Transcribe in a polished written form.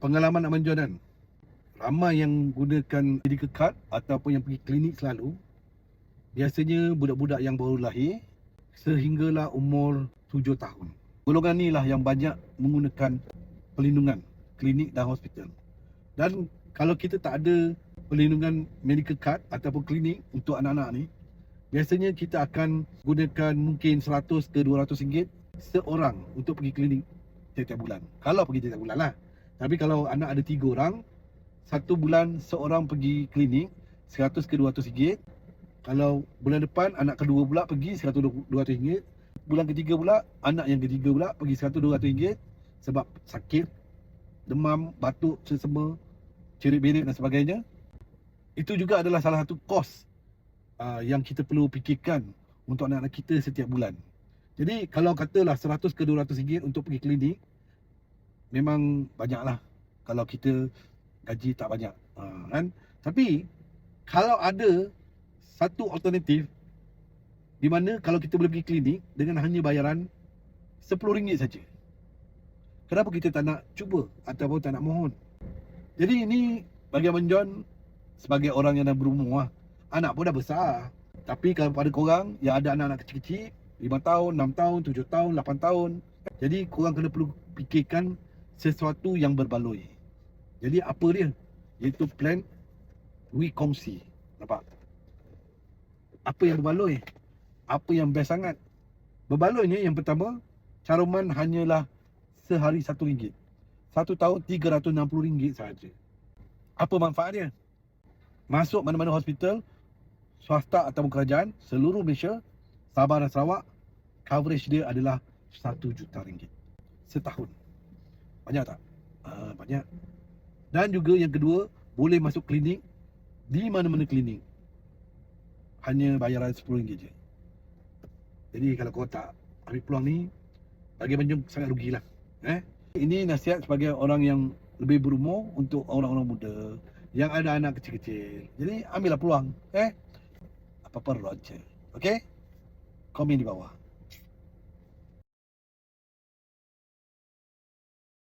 pengalaman Abang John kan, ramai yang gunakan medical card ataupun yang pergi klinik selalu, biasanya budak-budak yang baru lahir sehinggalah umur 7 tahun. Golongan ni lah yang banyak menggunakan perlindungan klinik dan hospital. Dan kalau kita tak ada perlindungan medical card ataupun klinik untuk anak-anak ni, biasanya kita akan gunakan mungkin 100 ke 200 ringgit seorang untuk pergi klinik tiap-tiap bulan. Kalau pergi tiap-tiap bulan lah. Tapi kalau anak ada 3 orang, 1 bulan seorang pergi klinik 100 ke 200 ringgit. Kalau bulan depan anak kedua pula pergi 100 200 ringgit. Bulan ketiga pula anak yang ketiga pula pergi 100 200 ringgit sebab sakit, demam, batuk, sesama, cerit-berit dan sebagainya. Itu juga adalah salah satu kos yang kita perlu fikirkan untuk anak-anak kita setiap bulan. Jadi kalau katalah 100 ke 200 ringgit untuk pergi klinik, memang banyaklah kalau kita gaji tak banyak, kan? Tapi kalau ada satu alternatif di mana kalau kita boleh pergi klinik dengan hanya bayaran RM10 saja, kenapa kita tak nak cuba ataupun tak nak mohon? Jadi ini bagi Abang John sebagai orang yang dah berumur, anak pun dah besar. Tapi kalau pada korang yang ada anak-anak kecil-kecil 5 tahun, 6 tahun, 7 tahun, 8 tahun, jadi korang kena perlu fikirkan sesuatu yang berbaloi. Jadi apa dia? Iaitu plan we kongsi. Nampak? Apa yang berbaloi? Apa yang best sangat? Berbaloinya yang pertama, caruman hanyalah sehari RM1. 1 tahun RM360 sahaja. Apa manfaat dia? Masuk mana-mana hospital, swasta ataupun kerajaan, seluruh Malaysia, Sabah dan Sarawak, coverage dia adalah RM1 juta setahun. Banyak tak? Banyak. Dan juga yang kedua, boleh masuk klinik di mana-mana klinik. Hanya bayaran RM10 je. Jadi kalau kau tak ambil peluang ni, bagi Abang John sangat rugilah. Ini nasihat sebagai orang yang lebih berumur untuk orang-orang muda yang ada anak kecil-kecil. Jadi ambillah peluang. Apa-apa roger. Okey? Komen di bawah.